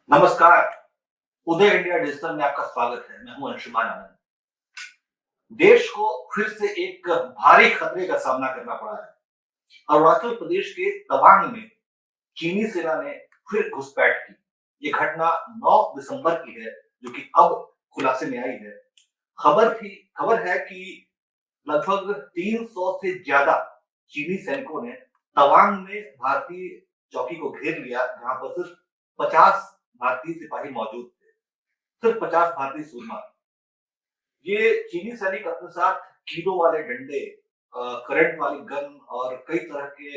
नमस्कार। उदय India digital में आपका स्वागत है। मैं हूं अंशुमान आनंद। देश को फिर से एक भारी खतरे का सामना करना पड़ा है। अरुणाचल प्रदेश के तवांग में चीनी सेना ने फिर घुसपैठ की। ये घटना 9 दिसंबर की है, जो कि अब खुलासे में आई है। खबर है कि लगभग 300 से ज्यादा चीनी सैनिकों ने तवांग में भारतीय चौकी को घेर लिया, जहां पर सिर्फ 50 भारतीय सिपाही मौजूद थे। सिर्फ 50 भारतीय सूरमा। ये चीनी सैनिक अपने साथ कीलों वाले डंडे, करंट वाली गन और कई तरह के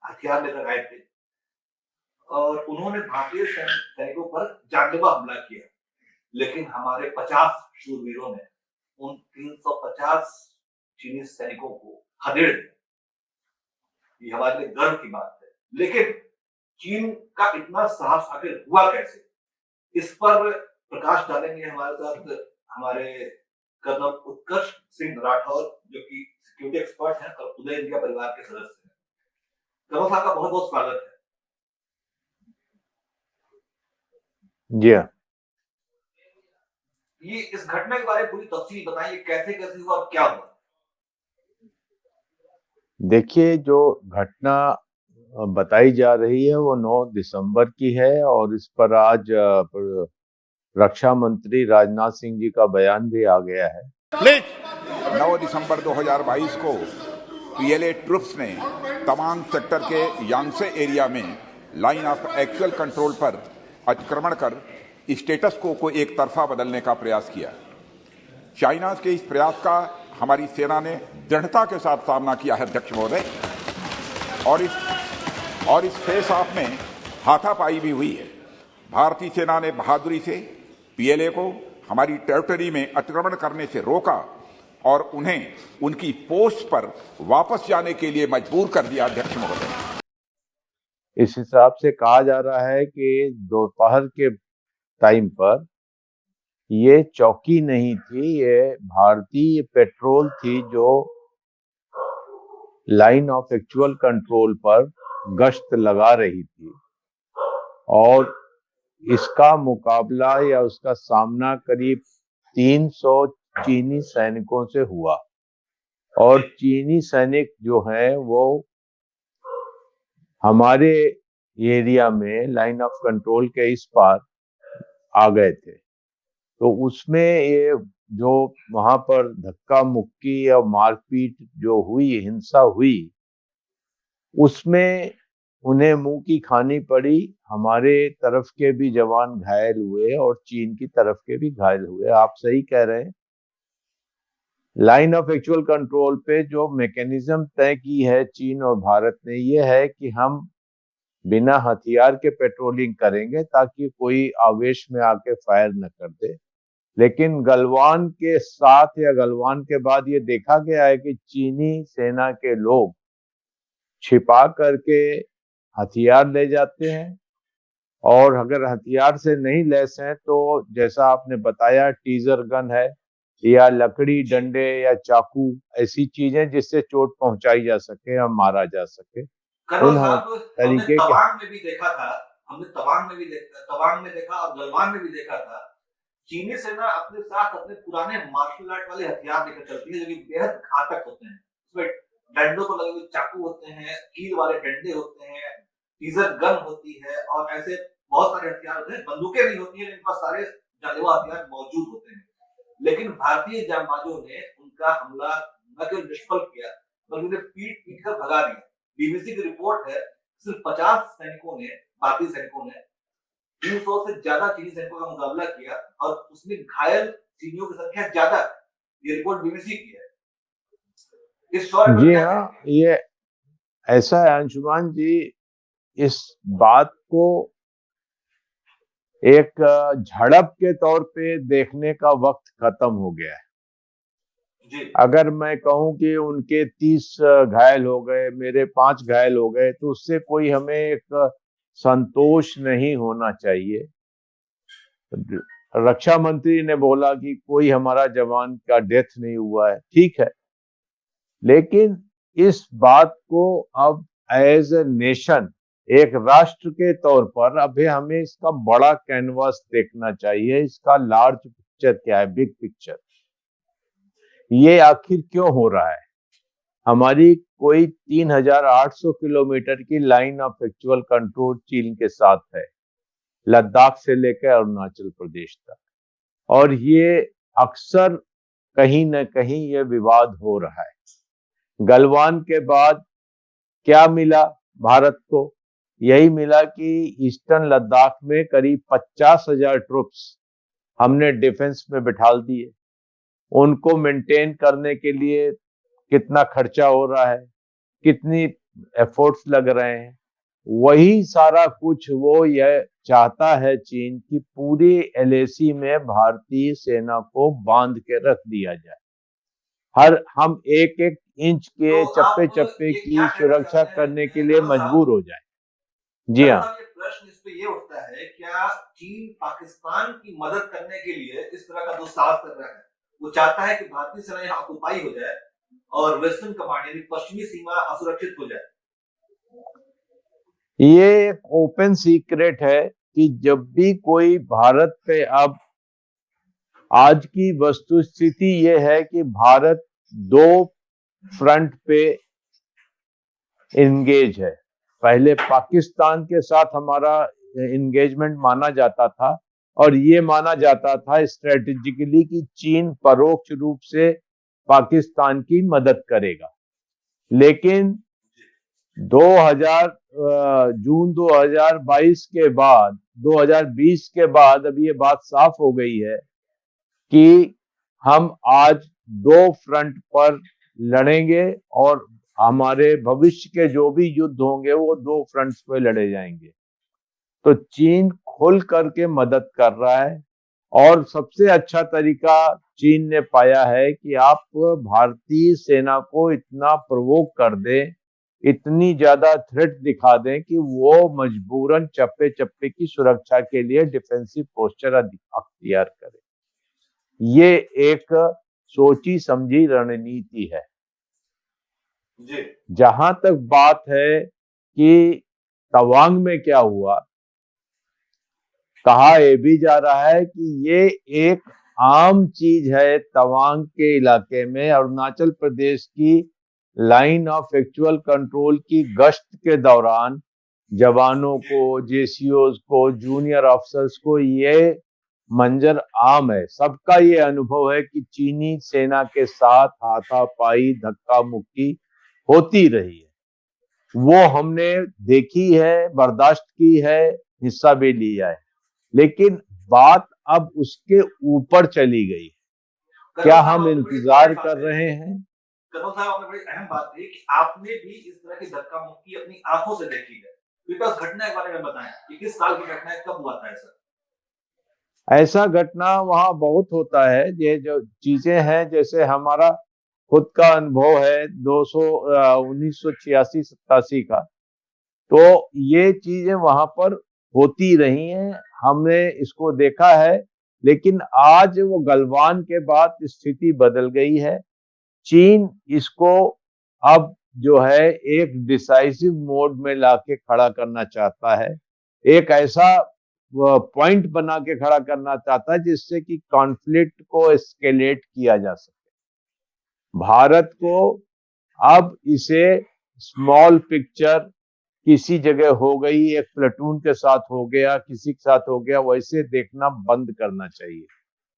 हथियार लेकर आए थे और उन्होंने भारतीय सैनिकों पर जानलेवा हमला किया। लेकिन हमारे 50 शूरवीरों ने उन 350 चीनी सैनिकों को खदेड़ दिया। ये हमारे लिए गर्व की बात है। लेकिन चीन का इतना साहस आखिर हुआ कैसे, इस पर प्रकाश डालेंगे हमारे साथ हमारे कर्नल उत्कर्ष सिंह राठौर, जो कि सिक्योरिटी एक्सपर्ट हैं और उदय इंडिया परिवार के सदस्य हैं। कर्नल साहब का बहुत बहुत स्वागत है। जी हाँ। ये इस घटना के बारे में पूरी तफसील बताइए, कैसे कैसे हुआ और क्या हुआ। देखिए, जो घटना बताई जा रही है वो 9 दिसंबर की है और इस पर आज रक्षा मंत्री राजनाथ सिंह जी का बयान भी आ गया है। 9 दिसंबर 2022 को पीएलए ट्रुप्स ने तवांग सेक्टर के यांगसे एरिया में लाइन ऑफ एक्चुअल कंट्रोल पर अतिक्रमण कर स्टेटस को एक तरफा बदलने का प्रयास किया। चाइना के इस प्रयास का हमारी सेना ने दृढ़ता के साथ सामना किया है, अध्यक्ष महोदय, और इस फेस ऑफ में हाथापाई भी हुई है। भारतीय सेना ने बहादुरी से पीएलए को हमारी टेरिटरी में अतिक्रमण करने से रोका और उन्हें उनकी पोस्ट पर वापस जाने के लिए मजबूर कर दिया, अध्यक्ष महोदय। इस हिसाब से कहा जा रहा है कि दोपहर के टाइम पर ये चौकी नहीं थी, ये भारतीय पेट्रोल थी जो लाइन ऑफ एक्चुअल कंट्रोल पर गश्त लगा रही थी और इसका मुकाबला या उसका सामना करीब 300 चीनी सैनिकों से हुआ और चीनी सैनिक जो है वो हमारे एरिया में लाइन ऑफ कंट्रोल के इस पार आ गए थे। तो उसमें ये जो वहां पर धक्का मुक्की या मारपीट जो हुई, हिंसा हुई, उसमें उन्हें मुंह की खानी पड़ी। हमारे तरफ के भी जवान घायल हुए और चीन की तरफ के भी घायल हुए। आप सही कह रहे हैं। लाइन ऑफ एक्चुअल कंट्रोल पे जो मैकेनिज्म तय की है चीन और भारत ने, ये है कि हम बिना हथियार के पेट्रोलिंग करेंगे ताकि कोई आवेश में आके फायर न कर दे। लेकिन गलवान के साथ या गलवान के बाद ये देखा गया है कि चीनी सेना के लोग छिपा करके हथियार ले जाते हैं और अगर हथियार से नहीं लैस हैं तो जैसा आपने बताया टीजर गन है या लकड़ी डंडे या चाकू, ऐसी चीजें जिससे चोट पहुंचाई जा सके या मारा जा सके। कर्नल उन साहब, हमने तरीके के तवांग में भी देखा था, तवांग में देखा और गलवान में भी देखा था। चीनी सेना अपने साथ अपने पुराने मार्शल आर्ट वाले हथियार लेकर चलती है, जो कि बेहद घातक होते हैं। उसमें डंडों पर लगे हुए चाकू होते हैं, कील वाले डंडे होते हैं, टीजर गन होती है और ऐसे बहुत सारे हथियार होते हैं। बंदूकें नहीं होती है, इनका सारे जानलेवा हथियार मौजूद होते हैं। लेकिन भारतीय जांबाजों ने उनका हमला न केवल निष्फल किया, बल्कि उन्हें पीट पीट कर भगा दिया। बीबीसी की रिपोर्ट है, सिर्फ 50 सैनिकों ने, भारतीय सैनिकों ने 300 से ज्यादा चीनी सैनिकों का मुकाबला किया और उसमें घायल चीनियों की संख्या ज्यादा है। ये रिपोर्ट बीबीसी की है। इस शौर्य पर जी क्या हाँ, कहेंगे? ये ऐसा है अंशुमान जी, इस बात को एक झड़प के तौर पे देखने का वक्त खत्म हो गया है। जी। अगर मैं कहूं कि उनके 30 घायल हो गए, मेरे 5 घायल हो गए, तो उससे कोई हमें एक संतोष नहीं होना चाहिए। रक्षा मंत्री ने बोला कि कोई हमारा जवान का डेथ नहीं हुआ है, ठीक है, लेकिन इस बात को अब एज ए नेशन एक राष्ट्र के तौर पर अभी हमें इसका बड़ा कैनवास देखना चाहिए, इसका लार्ज पिक्चर क्या है, बिग पिक्चर। ये आखिर क्यों हो रहा है? हमारी कोई 3800 किलोमीटर की लाइन ऑफ एक्चुअल कंट्रोल चीन के साथ है, लद्दाख से लेकर अरुणाचल प्रदेश तक, और ये अक्सर कहीं न कहीं ये विवाद हो रहा है। गलवान के बाद क्या मिला भारत को? यही मिला कि ईस्टर्न लद्दाख में करीब 50,000 ट्रुप्स हमने डिफेंस में बिठा दिए। उनको मेंटेन करने के लिए कितना खर्चा हो रहा है, कितनी एफर्ट्स लग रहे हैं, वही सारा कुछ वो यह चाहता है चीन की पूरी एलएसी में भारतीय सेना को बांध के रख दिया जाए। हम एक एक इंच के तो चप्पे आप चप्पे ये की क्या कहना सुरक्षा चाहते करने के हैं लिए करो साहब? मजबूर हो जाए। जी करो हाँ, साहब, ये प्रश्न इस पे ये उठता है, क्या चीन पाकिस्तान की मदद करने के लिए इस तरह का दुस्साहस कर रहा है? वो चाहता है कि भारतीय सेना यहाँ ऑक्युपाई हो जाए और वेस्टर्न कमांड यानी पश्चिमी सीमा असुरक्षित हो जाए। ये एक ओपन सीक्रेट है कि जब भी कोई भारत पे, अब आज की वस्तुस्थिति ये है कि भारत दो फ्रंट पे एंगेज है। पहले पाकिस्तान के साथ हमारा एंगेजमेंट माना जाता था, और ये माना जाता था स्ट्रेटेजिकली कि चीन परोक्ष रूप से पाकिस्तान की मदद करेगा। लेकिन 2022 के बाद, 2020 के बाद अब ये बात साफ हो गई है कि हम आज दो फ्रंट पर लड़ेंगे, और हमारे भविष्य के जो भी युद्ध होंगे वो दो फ्रंट्स पे लड़े जाएंगे। तो चीन खुल करके मदद कर रहा है, और सबसे अच्छा तरीका चीन ने पाया है कि आप भारतीय सेना को इतना प्रवोक कर दें, इतनी ज्यादा थ्रेट दिखा दें कि वो मजबूरन चप्पे चप्पे की सुरक्षा के लिए डिफेंसिव पोस्चर अख्तियार करे। ये एक सोची समझी रणनीति है। जी। जहां तक बात है कि तवांग में क्या हुआ, कहा यह भी जा रहा है कि ये एक आम चीज है तवांग के इलाके में अरुणाचल प्रदेश की लाइन ऑफ एक्चुअल कंट्रोल की गश्त के दौरान जवानों को, जेसीओज को, जूनियर ऑफिसर्स को ये मंजर आम है। सबका ये अनुभव है कि चीनी सेना के साथ हाथापाई, धक्का मुक्की होती रही है। वो हमने देखी है, बर्दाश्त की है, हिस्सा भी लिया है। लेकिन बात अब उसके ऊपर चली गई है। क्या हम इंतजार कर रहे हैं? कनौज साहब, आपने बड़ी अहम बात कही कि आपने भी इस तरह की धक्का मुक्की अपनी आंखों से देखी है। कृपया उस घटना के बारे में बताएं कि किस साल की घटना है, कब हुआ था ऐसा? ऐसा घटना वहां बहुत होता है। ये जो चीजें हैं, जैसे हमारा खुद का अनुभव है 1986-87 का, तो ये चीजें वहां पर होती रही हैं, हमने इसको देखा है। लेकिन आज वो गलवान के बाद स्थिति बदल गई है। चीन इसको अब जो है एक डिसाइसिव मोड में लाके खड़ा करना चाहता है, एक ऐसा पॉइंट बना के खड़ा करना चाहता है जिससे कि कॉन्फ्लिक्ट को एस्केलेट किया जा सके। भारत को अब इसे स्मॉल पिक्चर किसी जगह हो गई, एक प्लेटून के साथ हो गया, किसी के साथ हो गया, वैसे देखना बंद करना चाहिए।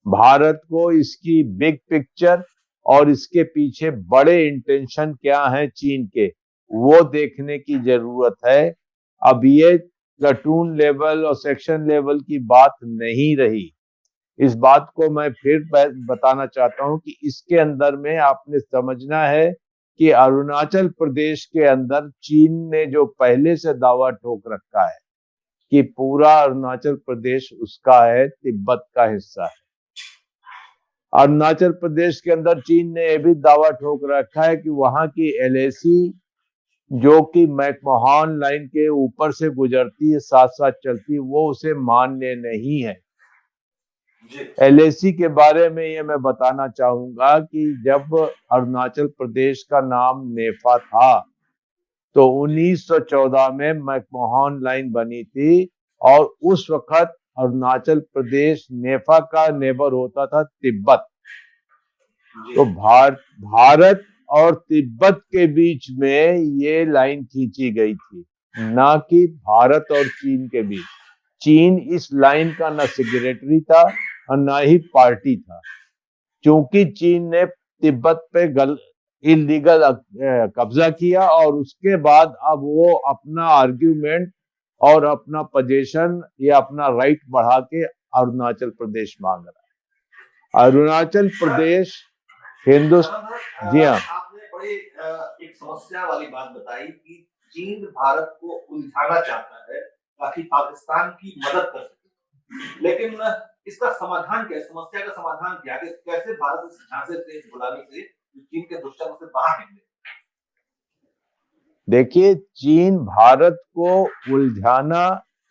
भारत को इसकी बिग पिक्चर और इसके पीछे बड़े इंटेंशन क्या हैं चीन के, वो देखने की जरूरत है। अब ये प्लेटून लेवल और सेक्शन लेवल की बात नहीं रही। इस बात को मैं फिर बताना चाहता हूं कि इसके अंदर में आपने समझना है कि अरुणाचल प्रदेश के अंदर चीन ने जो पहले से दावा ठोक रखा है कि पूरा अरुणाचल प्रदेश उसका है, तिब्बत का हिस्सा है। अरुणाचल प्रदेश के अंदर चीन ने यह भी दावा ठोक रखा है कि वहां की एलएसी, जो कि मैकमोहन लाइन के ऊपर से गुजरती है, साथ साथ चलती है, वो उसे मान्य नहीं है। एलएसी के बारे में ये मैं बताना चाहूंगा कि जब अरुणाचल प्रदेश का नाम नेफा था, तो 1914 में मैकमोहन लाइन बनी थी और उस वक्त अरुणाचल प्रदेश नेफा का नेबर होता था तिब्बत। जी तो भारत और तिब्बत के बीच में ये लाइन खींची गई थी, ना कि भारत और चीन के बीच। चीन इस लाइन का न सिग्नेटरी था और ना ही पार्टी था, क्योंकि चीन ने तिब्बत पे इलीगल कब्जा किया और उसके बाद अब वो अपना आर्ग्यूमेंट और अपना पोजीशन या अपना राइट बढ़ा के अरुणाचल प्रदेश मांग रहा है। अरुणाचल प्रदेश हिंदुस्तान, जी हाँ, आपने बड़ी एक समस्या वाली बात बताई कि चीन भारत को उलझाना चाहता है ताकि पाकिस्तान की मदद कर सके, लेकिन इसका समाधान क्या है? समस्या का समाधान क्या है? कैसे भारत इस झांसे से, इस गुलामी से, चीन के दुष्कर्म से बाहर निकले? देखिए, चीन भारत को उलझाना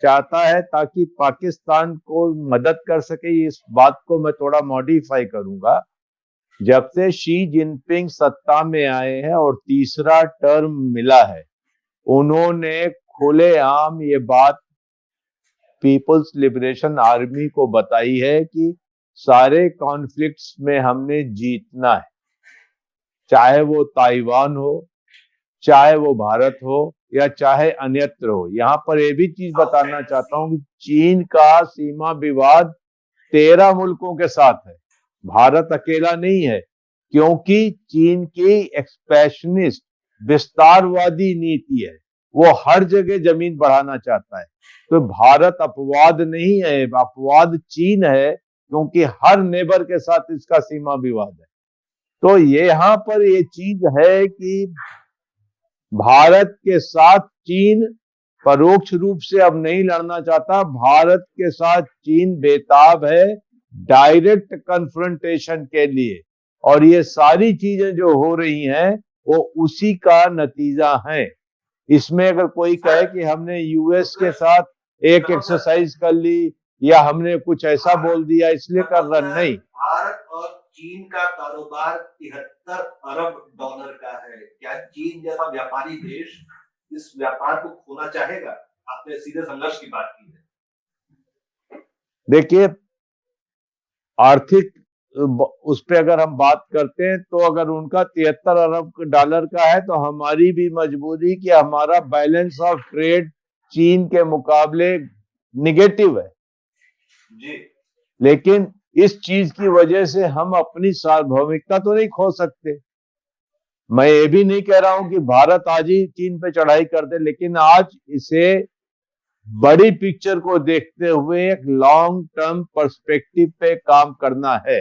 चाहता है ताकि पाकिस्तान को मदद कर सके। इस बात को मैं थोड़ा मॉडिफाई करूंगा। जब से शी जिनपिंग सत्ता में आए हैं और तीसरा टर्म मिला है, उन्होंने खुलेआम ये बात पीपल्स लिबरेशन आर्मी को बताई है कि सारे कॉन्फ्लिक्ट्स में हमने जीतना है, चाहे वो ताइवान हो, चाहे वो भारत हो या चाहे अन्यत्र हो। यहाँ पर ये भी चीज बताना चाहता हूँ कि चीन का सीमा विवाद 13 मुल्कों के साथ है, भारत अकेला नहीं है, क्योंकि चीन की एक्सपेशनिस्ट विस्तारवादी नीति है, वो हर जगह जमीन बढ़ाना चाहता है। तो भारत अपवाद नहीं है, अपवाद चीन है, क्योंकि हर नेबर के साथ इसका सीमा विवाद है। तो ये यहाँ पर ये चीज है कि भारत के साथ चीन परोक्ष रूप से अब नहीं लड़ना चाहता। भारत के साथ चीन बेताब है डायरेक्ट कन्फ्रंटेशन के लिए, और ये सारी चीजें जो हो रही हैं वो उसी का नतीजा है। इसमें अगर कोई कहे कि हमने यूएस के साथ एक एक्सरसाइज कर ली या हमने कुछ ऐसा बोल दिया इसलिए कर रहा, नहीं। भारत और चीन का कारोबार 73 अरब डॉलर का है। क्या चीन जैसा व्यापारी देश इस व्यापार को खोना चाहेगा? आपने सीधे संघर्ष की बात की है। देखिए, आर्थिक उस पे अगर हम बात करते हैं तो अगर उनका 73 अरब डॉलर का है तो हमारी भी मजबूरी कि हमारा बैलेंस ऑफ ट्रेड चीन के मुकाबले निगेटिव है जी। लेकिन इस चीज की वजह से हम अपनी सार्वभौमिकता तो नहीं खो सकते। मैं ये भी नहीं कह रहा हूं कि भारत आज ही चीन पे चढ़ाई कर दे, लेकिन आज इसे बड़ी पिक्चर को देखते हुए एक लॉन्ग टर्म पर्सपेक्टिव पे काम करना है।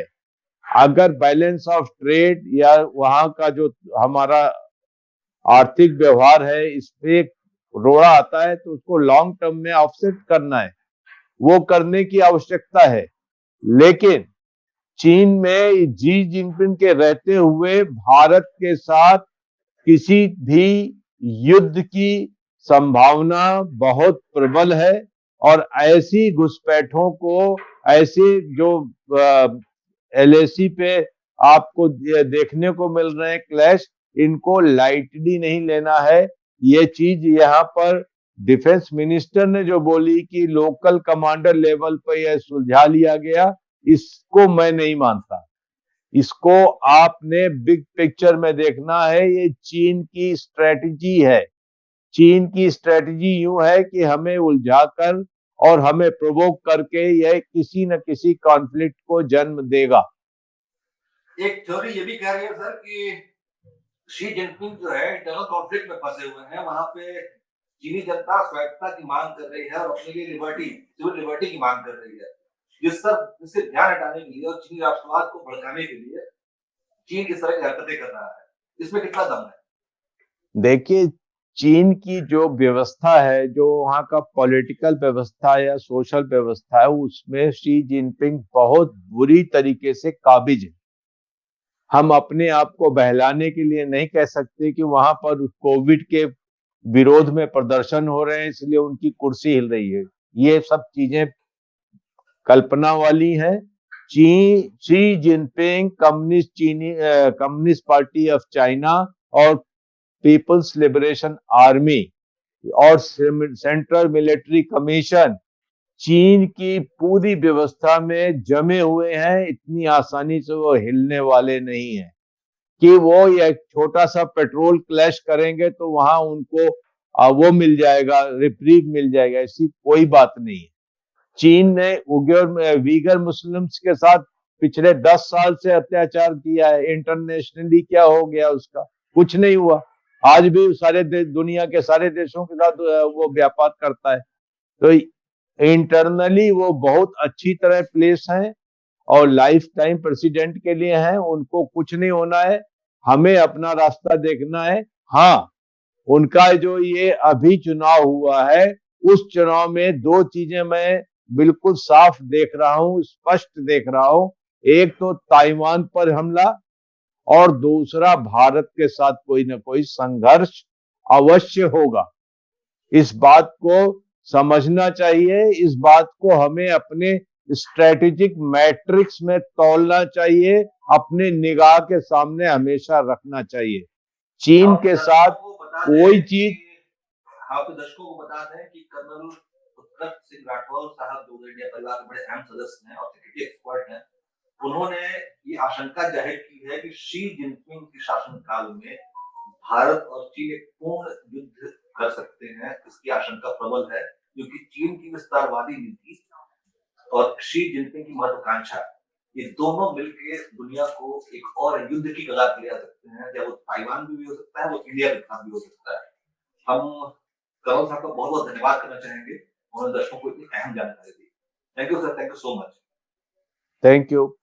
अगर बैलेंस ऑफ ट्रेड या वहां का जो हमारा आर्थिक व्यवहार है इस पे रोड़ा आता है तो उसको लॉन्ग टर्म में ऑफसेट करना है, वो करने की आवश्यकता है। लेकिन चीन में जी जिनपिंग के रहते हुए भारत के साथ किसी भी युद्ध की संभावना बहुत प्रबल है, और ऐसी घुसपैठों को, ऐसे जो एलएसी पे आपको देखने को मिल रहे हैं क्लैश, इनको लाइटली नहीं लेना है। ये चीज यहाँ पर डिफेंस मिनिस्टर ने जो बोली कि लोकल कमांडर लेवल पर यह सुलझा लिया गया, इसको मैं नहीं मानता। इसको आपने बिग पिक्चर में देखना है। ये चीन की स्ट्रेटजी है। चीन की स्ट्रेटजी यूं है कि हमें उलझाकर और हमें प्रोवोक करके यह किसी न किसी कॉन्फ्लिक्ट को जन्म देगा। एक थ्योरी ये भी कह रही है सर कि शी जिनपिंग जो है इंटरनल कॉन्फ्लिक्ट में फंसे हुए हैं। वहां पे चीनी जनता स्वायत्तता की मांग कर रही है और अपने लिए लिबर्टी, सिविल लिबर्टी की मांग कर रही है, जिससे ध्यान हटाने के लिए और चीनी राष्ट्रवाद को भड़काने के लिए चीन किस तरह की हरकतें कर रहा है, इसमें कितना दम है? देखिए, चीन की जो व्यवस्था है, जो वहां का पॉलिटिकल व्यवस्था या सोशल व्यवस्था है, उसमें शी जिनपिंग बहुत बुरी तरीके से काबिज है। हम अपने आप को बहलाने के लिए नहीं कह सकते कि वहां पर कोविड के विरोध में प्रदर्शन हो रहे हैं इसलिए उनकी कुर्सी हिल रही है। ये सब चीजें कल्पना वाली हैं। Xi Jinping communist party of China और पीपल्स लिबरेशन आर्मी और सेंट्रल मिलिट्री कमीशन चीन की पूरी व्यवस्था में जमे हुए हैं। इतनी आसानी से वो हिलने वाले नहीं है कि वो एक छोटा सा पेट्रोल क्लैश करेंगे तो वहां उनको वो मिल जाएगा, रिप्रीव मिल जाएगा। ऐसी कोई बात नहीं है। चीन ने वीगर मुस्लिम्स के साथ पिछले 10 साल से अत्याचार किया है। इंटरनेशनली क्या हो गया उसका? कुछ नहीं हुआ। आज भी सारे दुनिया के सारे देशों के साथ वो व्यापार करता है। तो इंटरनली वो बहुत अच्छी तरह प्लेस हैं और लाइफ टाइम प्रेसिडेंट के लिए हैं। उनको कुछ नहीं होना है, हमें अपना रास्ता देखना है। हाँ, उनका जो ये अभी चुनाव हुआ है, उस चुनाव में दो चीजें मैं बिल्कुल साफ देख रहा हूं, स्पष्ट देख रहा हूं। एक तो ताइवान पर हमला और दूसरा भारत के साथ कोई ना कोई संघर्ष अवश्य होगा। इस बात को समझना चाहिए। इस बात को हमें अपने स्ट्रेटेजिक मैट्रिक्स में तौलना चाहिए, अपने निगाह के सामने हमेशा रखना चाहिए। चीन के साथ कोई चीज। आपके दर्शकों को बता दें कि कर्नल उत्कर्ष सिंह राठौर साहब जो इंडिया परिवार के बड़े अहम सदस्य हैं और सिक्योरिटी एक्सपर्ट हैं, उन्होंने ये आशंका जाहिर की है कि शी जिनपिंग के शासनकाल में भारत और चीन एक पूर्ण युद्ध कर सकते हैं। इसकी आशंका प्रबल है क्योंकि चीन की विस्तारवादी नीति और शी जिनपिंग की महत्वाकांक्षा, ये दोनों मिलकर दुनिया को एक और युद्ध की कगार पर ले जा सकते हैं। या वो ताइवान भी हो सकता है, वो इंडिया के खिलाफ भी हो सकता है। हम कर्नल साहब का बहुत बहुत धन्यवाद करना चाहेंगे, उन्होंने दर्शकों को इतनी अहम जानकारी दी। Thank you sir, thank you so much. Thank you.